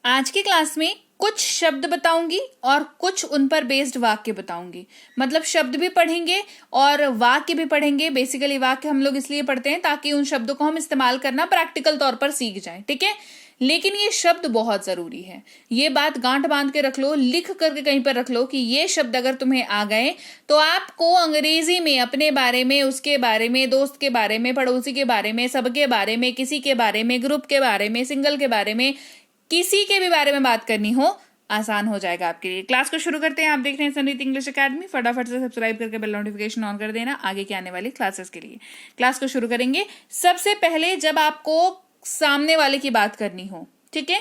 आज की क्लास में कुछ शब्द बताऊंगी और कुछ उन पर बेस्ड वाक्य बताऊंगी। मतलब शब्द भी पढ़ेंगे और वाक्य भी पढ़ेंगे। बेसिकली वाक्य हम लोग इसलिए पढ़ते हैं ताकि उन शब्दों को हम इस्तेमाल करना प्रैक्टिकल तौर पर सीख जाएं, ठीक है। लेकिन ये शब्द बहुत जरूरी है, ये बात गांठ बांध के रख लो, लिख करके कहीं पर रख लो कि ये शब्द अगर तुम्हें आ गए तो आपको अंग्रेजी में अपने बारे में, उसके बारे में, दोस्त के बारे में, पड़ोसी के बारे में, सबके बारे में, किसी के बारे में, ग्रुप के बारे में, सिंगल के बारे में, किसी के भी बारे में बात करनी हो, आसान हो जाएगा आपके लिए। क्लास को शुरू करते हैं। आप देख रहे हैं समृद्धि इंग्लिश एकेडमी। फटाफट से सब्सक्राइब करके बेल नोटिफिकेशन ऑन कर देना आगे के आने वाली क्लासेस के लिए। क्लास को शुरू करेंगे। सबसे पहले जब आपको सामने वाले की बात करनी हो, ठीक है,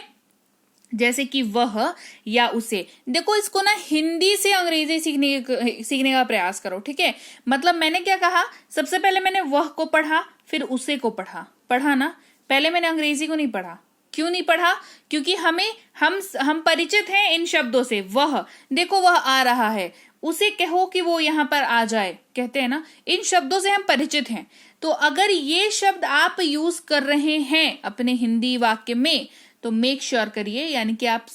जैसे कि वह या उसे, देखो इसको ना हिंदी से अंग्रेजी सीखने का प्रयास करो, ठीक है। मतलब मैंने क्या कहा, सबसे पहले मैंने वह को पढ़ा, फिर उसे को पढ़ा ना, पहले मैंने अंग्रेजी को नहीं पढ़ा। क्यों नहीं पढ़ा? क्योंकि हम परिचित हैं इन शब्दों से। वह, देखो वह आ रहा है, उसे कहो कि वो यहां पर आ जाए, कहते हैं ना, इन शब्दों से हम परिचित हैं। तो अगर ये शब्द आप यूज कर रहे हैं अपने हिंदी वाक्य में तो मेक श्योर करिए, यानी कि आप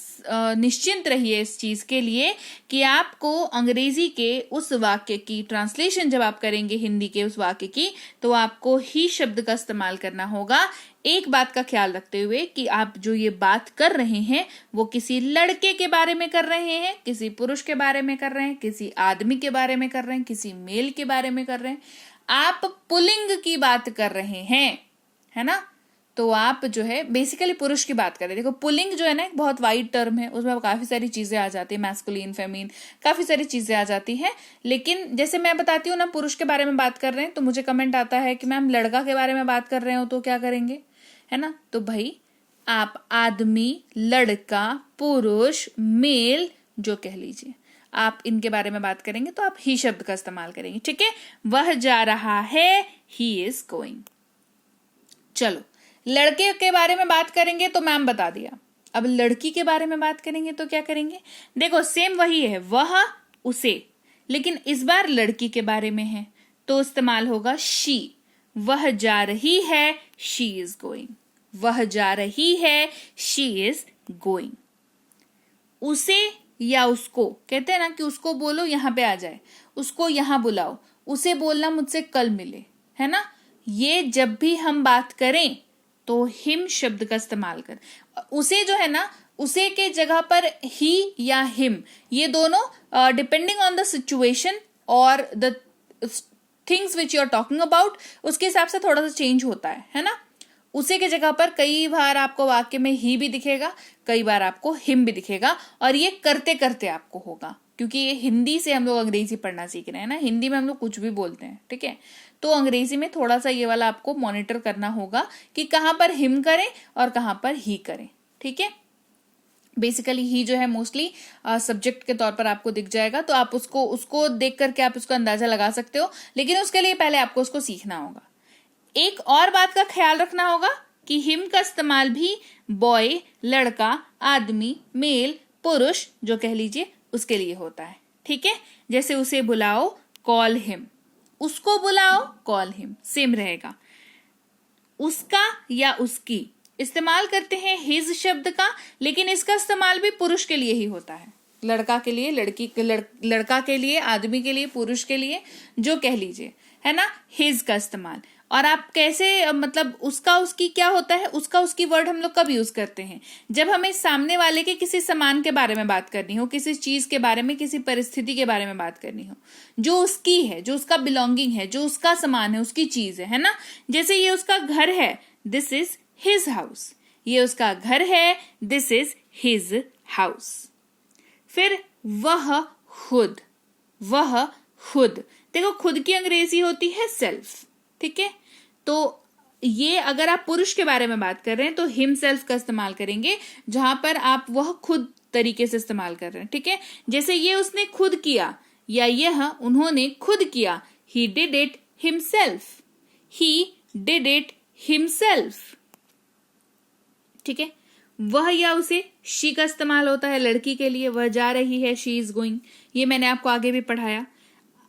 निश्चिंत रहिए इस चीज के लिए कि आपको अंग्रेजी के उस वाक्य की ट्रांसलेशन जब आप करेंगे हिंदी के उस वाक्य की, तो आपको ही शब्द का इस्तेमाल करना होगा। एक बात का ख्याल रखते हुए कि आप जो ये बात कर रहे हैं वो किसी लड़के के बारे में कर रहे हैं, किसी पुरुष के बारे में कर रहे हैं, किसी आदमी के बारे में कर रहे हैं, किसी मेल के बारे में कर रहे हैं, आप पुल्लिंग की बात कर रहे हैं, है ना। तो आप जो है बेसिकली पुरुष की बात करें। देखो पुल्लिंग जो है ना एक बहुत वाइड टर्म है, उसमें काफी सारी चीजें आ जाती है, मैस्कुलिन, फेमिन, काफी सारी चीजें आ जाती हैं। लेकिन जैसे मैं बताती हूँ ना, पुरुष के बारे में बात कर रहे हैं तो मुझे कमेंट आता है कि मैम लड़का के बारे में बात कर रहे हो तो क्या करेंगे, है ना। तो भाई आप आदमी, लड़का, पुरुष, मेल जो कह लीजिए, आप इनके बारे में बात करेंगे तो आप ही शब्द का इस्तेमाल करेंगे, ठीक है। वह जा रहा है, ही इज गोइंग। चलो लड़के के बारे में बात करेंगे तो मैम बता दिया। अब लड़की के बारे में बात करेंगे तो क्या करेंगे? देखो सेम वही है, वह, उसे, लेकिन इस बार लड़की के बारे में है तो इस्तेमाल होगा शी। वह जा रही है, शी इज गोइंग। वह जा रही है, शी इज गोइंग। उसे या उसको, कहते हैं ना कि उसको बोलो यहां पे आ जाए, उसको यहां बुलाओ, उसे बोलना मुझसे कल मिले, है ना। ये जब भी हम बात करें तो हिम शब्द का इस्तेमाल कर। उसे जो है ना, उसे के जगह पर ही या हिम, ये दोनों डिपेंडिंग ऑन द सिचुएशन और the things which you are talking about, उसके हिसाब से थोड़ा सा चेंज होता है ना। उसे के जगह पर कई बार आपको वाक्य में ही भी दिखेगा, कई बार आपको हिम भी दिखेगा, और ये करते करते आपको होगा, क्योंकि ये हिंदी से हम लोग अंग्रेजी पढ़ना सीख रहे हैं ना। हिंदी में हम लोग कुछ भी बोलते हैं, ठीक है। तो अंग्रेजी में थोड़ा सा ये वाला आपको मॉनिटर करना होगा कि कहां पर हिम करें और कहां पर ही करें, ठीक है। बेसिकली ही जो है मोस्टली सब्जेक्ट के तौर पर आपको दिख जाएगा, तो आप उसको देख करके आप उसका अंदाजा लगा सकते हो, लेकिन उसके लिए पहले आपको उसको सीखना होगा। एक और बात का ख्याल रखना होगा कि हिम का इस्तेमाल भी बॉय, लड़का, आदमी, मेल, पुरुष जो कह लीजिए उसके लिए होता है, ठीक है। जैसे उसे बुलाओ, कॉल हिम, उसको बुलाओ, कॉल हिम, सेम रहेगा। उसका या उसकी इस्तेमाल करते हैं हिज शब्द का, लेकिन इसका इस्तेमाल भी पुरुष के लिए ही होता है। लड़का के लिए, लड़का के लिए, आदमी के लिए, पुरुष के लिए जो कह लीजिए, है ना, हिज का इस्तेमाल। और आप कैसे, मतलब उसका उसकी क्या होता है, उसका उसकी वर्ड हम लोग कब यूज करते हैं? जब हमें सामने वाले के किसी सामान के बारे में बात करनी हो, किसी चीज के बारे में, किसी परिस्थिति के बारे में बात करनी हो, जो उसकी है, जो उसका बिलोंगिंग है, जो उसका सामान है, उसकी चीज है ना। जैसे ये उसका घर है, दिस इज हिज हाउस। ये उसका घर है, दिस इज हिज हाउस। फिर वह खुद, वह खुद, देखो खुद की अंग्रेजी होती है सेल्फ, ठीक है। तो ये अगर आप पुरुष के बारे में बात कर रहे हैं तो हिमसेल्फ का इस्तेमाल करेंगे, जहां पर आप वह खुद तरीके से इस्तेमाल कर रहे हैं, ठीक है। जैसे ये उसने खुद किया या यह उन्होंने खुद किया, he did it himself, he did it himself, ठीक है। वह या उसे शी का इस्तेमाल होता है लड़की के लिए, वह जा रही है, शी इज गोइंग, ये मैंने आपको आगे भी पढ़ाया।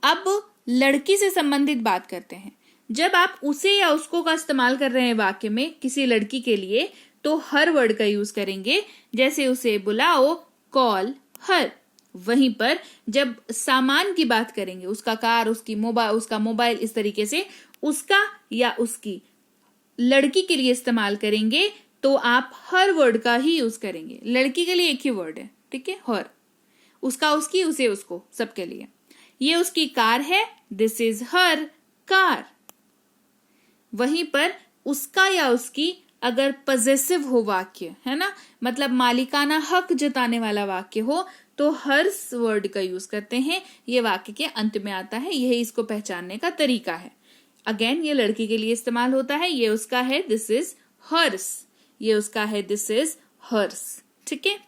अब लड़की से संबंधित बात करते हैं। जब आप उसे या उसको का इस्तेमाल कर रहे हैं वाक्य में किसी लड़की के लिए, तो हर वर्ड का यूज करेंगे। जैसे उसे बुलाओ, कॉल हर। वहीं पर जब सामान की बात करेंगे, उसका कार, उसका मोबाइल, इस तरीके से उसका या उसकी लड़की के लिए इस्तेमाल करेंगे तो आप हर वर्ड का ही यूज करेंगे। लड़की के लिए एक ही वर्ड है, ठीक है, हर। उसका, उसकी, उसे, उसको, सबके लिए। ये उसकी कार है, दिस इज हर कार। वहीं पर उसका या उसकी अगर पजेसिव हो वाक्य, है ना, मतलब मालिकाना हक जताने वाला वाक्य हो, तो हर वर्ड का यूज करते हैं। ये वाक्य के अंत में आता है, यही इसको पहचानने का तरीका है। अगेन ये लड़की के लिए इस्तेमाल होता है। ये उसका है, दिस इज हर्स। ये उसका है, दिस इज हर्स। ठीक है।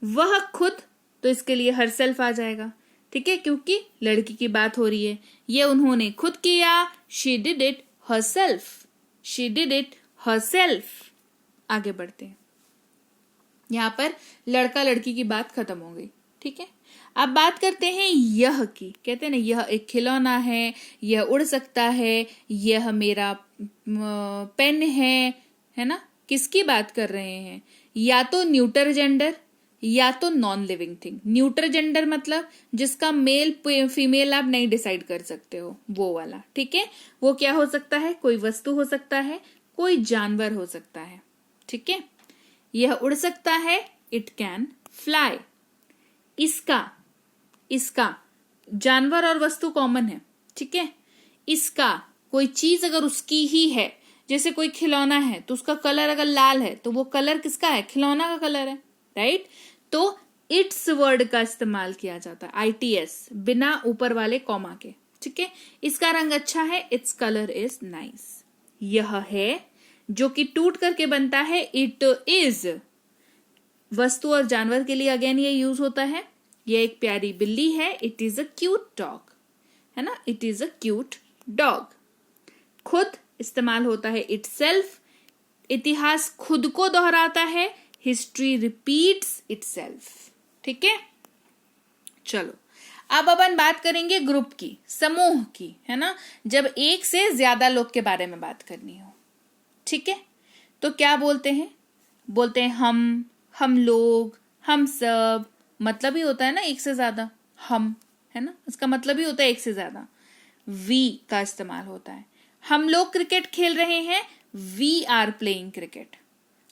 वह खुद, तो इसके लिए हर सेल्फ आ जाएगा, ठीक है, क्योंकि लड़की की बात हो रही है। ये उन्होंने खुद किया, she did it herself. She did it herself. आगे बढ़ते हैं। यहां पर लड़का लड़की की बात खत्म हो गई, ठीक है। अब बात करते हैं यह की। कहते हैं ना, यह एक खिलौना है, यह उड़ सकता है, यह मेरा पेन है ना। किसकी बात कर रहे हैं? या तो न्यूटर जेंडर या तो non living thing. Neuter gender मतलब जिसका मेल फीमेल आप नहीं डिसाइड कर सकते हो, वो वाला, ठीक है। वो क्या हो सकता है? कोई वस्तु हो सकता है, कोई जानवर हो सकता है, ठीक है। यह उड़ सकता है, इट कैन फ्लाई। इसका जानवर और वस्तु कॉमन है, ठीक है। इसका कोई चीज अगर उसकी ही है, जैसे कोई खिलौना है तो उसका कलर अगर लाल है तो वो कलर किसका है? खिलौना का कलर है, राइट। तो इट्स वर्ड का इस्तेमाल किया जाता है, ITS, बिना ऊपर वाले कॉमा के, ठीक है। इसका रंग अच्छा है, इट्स कलर इज नाइस। यह है जो कि टूट करके बनता है, इट इज। वस्तु और जानवर के लिए अगेन ये यूज होता है। यह एक प्यारी बिल्ली है, it is a cute dog, है ना, it is a cute dog. खुद इस्तेमाल होता है, इटसेल्फ। इतिहास खुद को दोहराता है, हिस्ट्री रिपीट्स इटसेल्फ, ठीक है। चलो अब अपन बात करेंगे ग्रुप की, समूह की, है ना, जब एक से ज्यादा लोग के बारे में बात करनी हो, ठीक है। तो क्या बोलते हैं? बोलते हैं हम लोग, हम सब। मतलब ही होता है ना एक से ज्यादा, हम, है ना, इसका मतलब ही होता है एक से ज्यादा। वी का इस्तेमाल होता है। हम लोग क्रिकेट खेल रहे हैं, वी आर प्लेइंग क्रिकेट।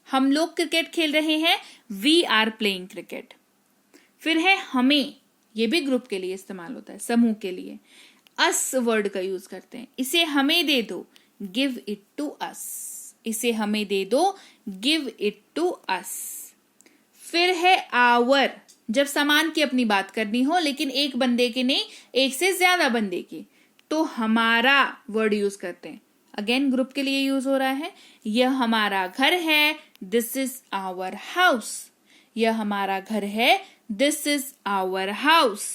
हम लोग क्रिकेट खेल रहे हैं, वी आर प्लेइंग क्रिकेट। फिर है हमें, ये भी ग्रुप के लिए इस्तेमाल होता है, समूह के लिए। अस वर्ड का यूज करते हैं। इसे हमें दे दो, गिव इट टू अस। इसे हमें दे दो, गिव इट टू अस। फिर है आवर, जब सामान की अपनी बात करनी हो लेकिन एक बंदे की नहीं, एक से ज्यादा बंदे की, तो हमारा वर्ड यूज करते हैं। अगेन ग्रुप के लिए यूज हो रहा है। यह हमारा घर है, दिस इज आवर हाउस। यह हमारा घर है, this is our house.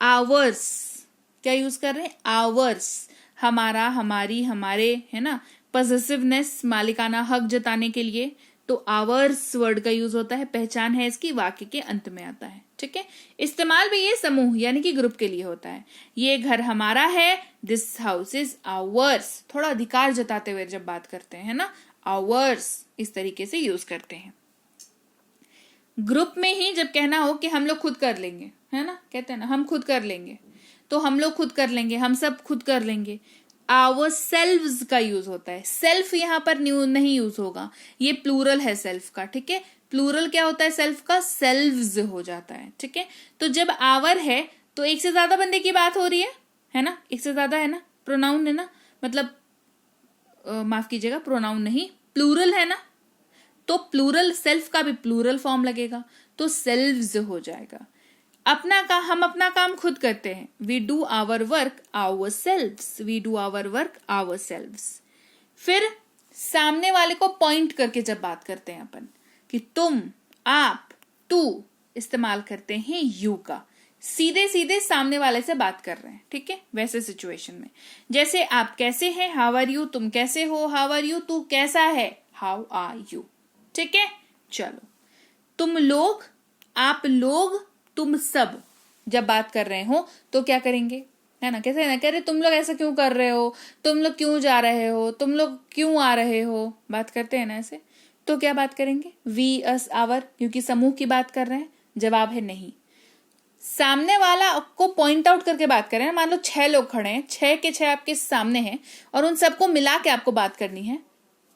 Ours, क्या यूज कर रहे हैं? आवर्स, हमारा, हमारी, हमारे, है ना, पॉसेसिवनेस, मालिकाना हक जताने के लिए तो आवर्स वर्ड का यूज होता है। पहचान है इसकी, वाक्य के अंत में आता है, ठीक है। इस्तेमाल भी ये समूह यानी कि ग्रुप के लिए होता है। ये घर हमारा है, दिस हाउस इज आवर्स। थोड़ा अधिकार जताते हुए जब बात करते हैं ना, आवर्स, इस तरीके से यूज करते हैं। ग्रुप में ही जब कहना हो कि हम लोग खुद कर लेंगे, है ना, कहते हैं ना हम खुद कर लेंगे, तो हम लोग खुद कर लेंगे, हम सब खुद कर लेंगे। आवर सेल्व्स का यूज होता है। सेल्फ यहां पर नहीं यूज होगा, ये प्लूरल है सेल्फ का, ठीक है। प्लूरल क्या होता है सेल्फ का? सेल्व्स हो जाता है, ठीक है। तो जब आवर है तो एक से ज्यादा बंदे की बात हो रही है ना, एक से ज्यादा है ना, प्रोनाउन है ना, मतलब माफ कीजिएगा, प्रोनाउन नहीं, प्लूरल है ना, तो प्लूरल सेल्फ का भी प्लूरल फॉर्म लगेगा, तो सेल्व्स हो जाएगा। हम अपना काम खुद करते हैं, we do our work ourselves. We do our work ourselves. फिर सामने वाले को पॉइंट करके जब बात करते हैं अपन कि तुम, आप, तू, इस्तेमाल करते हैं यू का। सीधे सीधे सामने वाले से बात कर रहे हैं, ठीक है, वैसे सिचुएशन में। जैसे आप कैसे हैं, हाउ आर यू, तुम कैसे हो, हाउ आर यू, तू कैसा है, हाउ आर यू, ठीक है। चलो, तुम लोग, आप लोग, तुम सब जब बात कर रहे हो तो क्या करेंगे, है ना, कैसे ना, कह रहे तुम लोग ऐसा क्यों कर रहे हो, तुम लोग क्यों जा रहे हो, तुम लोग क्यों आ रहे हो, बात करते हैं ना ऐसे। तो क्या बात करेंगे? वी, अस, आवर, क्योंकि समूह की बात कर रहे हैं। जवाब है नहीं। सामने वाला आपको पॉइंट आउट करके बात करें, मान लो 6 लोग खड़े हैं, 6 के 6 आपके सामने हैं और उन सबको मिला के आपको बात करनी है,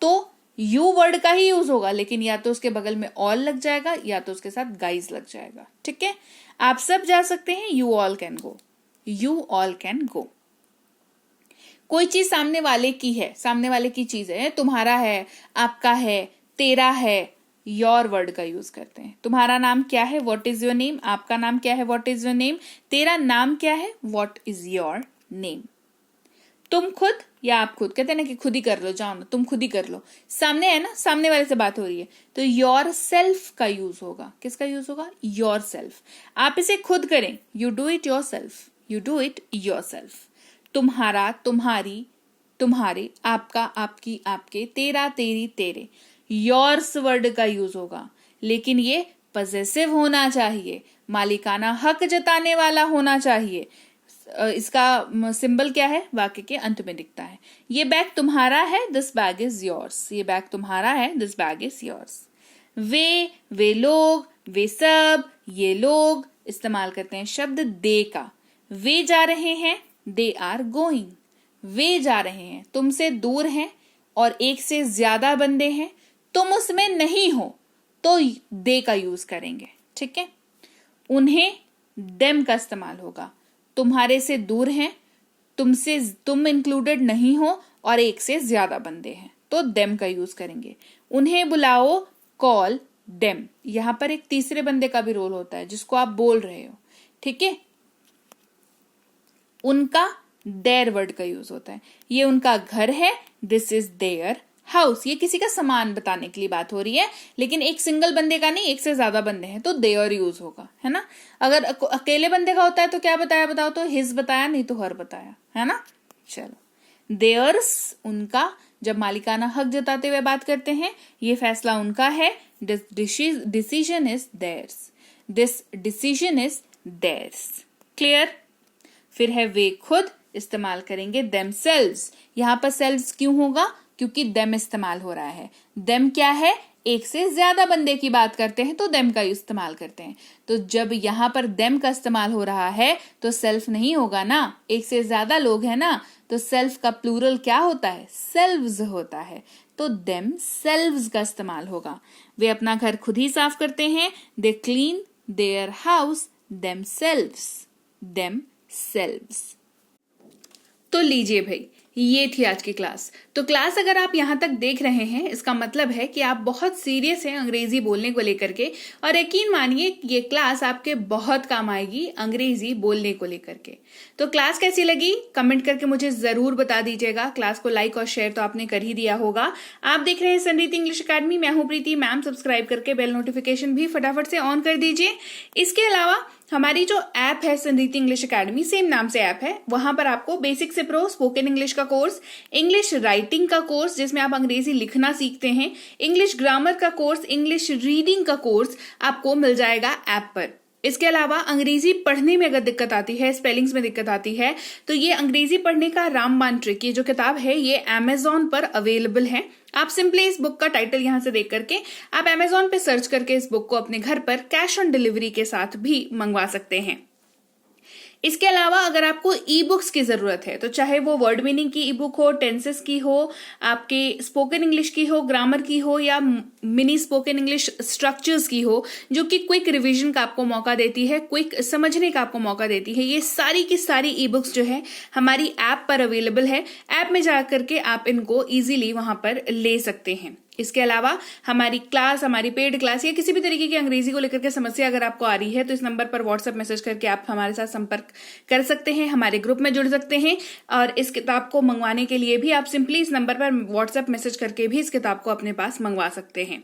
तो यू वर्ड का ही यूज होगा, लेकिन या तो उसके बगल में ऑल लग जाएगा या तो उसके साथ गाइज लग जाएगा। ठीक है, आप सब जा सकते हैं, you all can go, you all can go. कोई चीज सामने वाले की है, सामने वाले की चीज है, तुम्हारा है, आपका है, तेरा है, योर वर्ड का यूज करते हैं। तुम्हारा नाम क्या है? What is your name. आपका नाम क्या है? What is your name. तेरा नाम क्या है? What is your name. तुम खुद या आप खुद, कहते हैं ना कि खुद ही कर लो, जाओ ना, तुम खुद ही कर लो। सामने है ना, सामने वाले से बात हो रही है, तो योर सेल्फ का यूज होगा। किसका यूज होगा? Your self. आप इसे खुद करें, you do it your self, you do it your self. तुम्हारा, तुम्हारी, तुम्हारे, आपका, आपकी, आपके, तेरा, तेरी, तेरे, योर्स वर्ड का यूज होगा, लेकिन ये पजेसिव होना चाहिए, मालिकाना हक जताने वाला होना चाहिए। इसका सिंबल क्या है? वाक्य के अंत में दिखता है। ये बैग तुम्हारा है, दिस बैग इज योर्स। ये बैग तुम्हारा है, दिस बैग इज योर्स। वे लोग, वे सब, ये लोग, इस्तेमाल करते हैं शब्द दे का। वे जा रहे हैं, दे आर गोइंग। वे जा रहे हैं, तुमसे दूर हैं और एक से ज्यादा बंदे हैं, तुम उसमें नहीं हो, तो दे का यूज करेंगे। ठीक है, उन्हें देम का इस्तेमाल होगा। तुम्हारे से दूर हैं, तुम इंक्लूडेड नहीं हो और एक से ज्यादा बंदे हैं, तो देम का यूज करेंगे। उन्हें बुलाओ, कॉल देम। यहां पर एक तीसरे बंदे का भी रोल होता है जिसको आप बोल रहे हो। ठीक है, उनका देयर वर्ड का यूज होता है। ये उनका घर है, दिस इज देयर हाउस। ये किसी का सामान बताने के लिए बात हो रही है, लेकिन एक सिंगल बंदे का नहीं, एक से ज्यादा बंदे हैं, तो देयर यूज होगा, है ना। अगर अकेले बंदे का होता है तो क्या बताया? बताओ तो हिज बताया, नहीं तो हर बताया, है ना। चलो, देयर्स उनका, जब मालिकाना हक जताते हुए बात करते हैं, ये फैसला उनका है, decision is theirs, this decision is theirs. Clear. फिर है वे खुद, इस्तेमाल करेंगे themselves। यहां पर सेल्व्स क्यों होगा? क्योंकि देम इस्तेमाल हो रहा है। देम क्या है? एक से ज्यादा बंदे की बात करते हैं तो देम का इस्तेमाल करते हैं। तो जब यहां पर देम का इस्तेमाल हो रहा है तो सेल्फ नहीं होगा ना, एक से ज्यादा लोग हैं ना, तो सेल्फ का प्लूरल क्या होता है? सेल्व्स होता है, तो देम सेल्व्स का इस्तेमाल होगा। वे अपना घर खुद ही साफ करते हैं, they clean their house themselves, themselves. तो लीजिए भाई, ये थी आज की क्लास। तो क्लास अगर आप यहां तक देख रहे हैं, इसका मतलब है कि आप बहुत सीरियस हैं अंग्रेजी बोलने को लेकर के, और यकीन मानिए ये क्लास आपके बहुत काम आएगी अंग्रेजी बोलने को लेकर के। तो क्लास कैसी लगी कमेंट करके मुझे जरूर बता दीजिएगा। क्लास को लाइक और शेयर तो आपने कर ही दिया होगा। आप देख रहे हैं संरीति इंग्लिश अकेडमी, मैं हूं प्रीति मैम। सब्सक्राइब करके बेल नोटिफिकेशन भी फटाफट से ऑन कर दीजिए। इसके अलावा हमारी जो ऐप है संरीति इंग्लिश अकेडमी, सेम नाम से ऐप है, वहां पर आपको बेसिक से प्रो स्पोकन इंग्लिश का कोर्स, इंग्लिश राइटिंग का कोर्स जिसमें आप अंग्रेजी लिखना सीखते हैं, इंग्लिश ग्रामर का कोर्स, इंग्लिश रीडिंग का कोर्स आपको मिल जाएगा ऐप पर। इसके अलावा अंग्रेजी पढ़ने में अगर दिक्कत आती है, स्पेलिंग्स में दिक्कत आती है, तो ये अंग्रेजी पढ़ने का रामबाण ट्रिक, ये जो किताब है ये अमेजॉन पर अवेलेबल है। आप सिंपली इस बुक का टाइटल यहां से देख करके आप अमेजॉन पे सर्च करके इस बुक को अपने घर पर कैश ऑन डिलीवरी के साथ भी मंगवा सकते हैं। इसके अलावा अगर आपको ई बुक्स की जरूरत है, तो चाहे वो वर्ड मीनिंग की ई बुक हो, टेंसेस की हो, आपके स्पोकन इंग्लिश की हो, ग्रामर की हो, या मिनी स्पोकन इंग्लिश स्ट्रक्चर्स की हो, जो कि क्विक रिवीजन का आपको मौका देती है, क्विक समझने का आपको मौका देती है, ये सारी की सारी ई बुक्स जो है हमारी ऐप पर अवेलेबल है। ऐप में जाकर के आप इनको इजीली वहां पर ले सकते हैं। इसके अलावा हमारी क्लास, हमारी पेड क्लास या किसी भी तरीके की अंग्रेजी को लेकर के समस्या अगर आपको आ रही है, तो इस नंबर पर व्हाट्सएप मैसेज करके आप हमारे साथ संपर्क कर सकते हैं, हमारे ग्रुप में जुड़ सकते हैं। और इस किताब को मंगवाने के लिए भी आप सिंपली इस नंबर पर व्हाट्सएप मैसेज करके भी इस किताब को अपने पास मंगवा सकते हैं।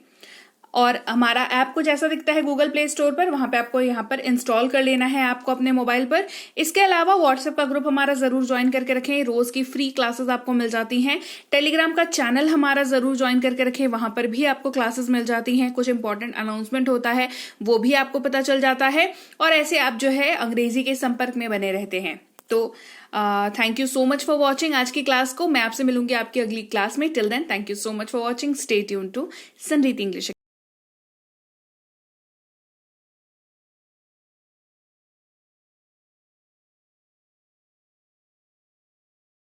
और हमारा ऐप कुछ ऐसा दिखता है गूगल प्ले स्टोर पर, वहां पे आपको यहाँ पर इंस्टॉल कर लेना है आपको अपने मोबाइल पर। इसके अलावा व्हाट्सएप का ग्रुप हमारा जरूर ज्वाइन करके रखें, रोज की फ्री क्लासेस आपको मिल जाती हैं। टेलीग्राम का चैनल हमारा जरूर ज्वाइन करके रखें, वहां पर भी आपको क्लासेस मिल जाती हैं, कुछ इंपॉर्टेंट अनाउंसमेंट होता है वो भी आपको पता चल जाता है, और ऐसे आप जो है अंग्रेजी के संपर्क में बने रहते हैं। तो thank you so much for watching आज की क्लास को। मैं आपसे मिलूंगी आपकी अगली क्लास में। Till then thank you so much for watching. Stay tune to Sanriti English.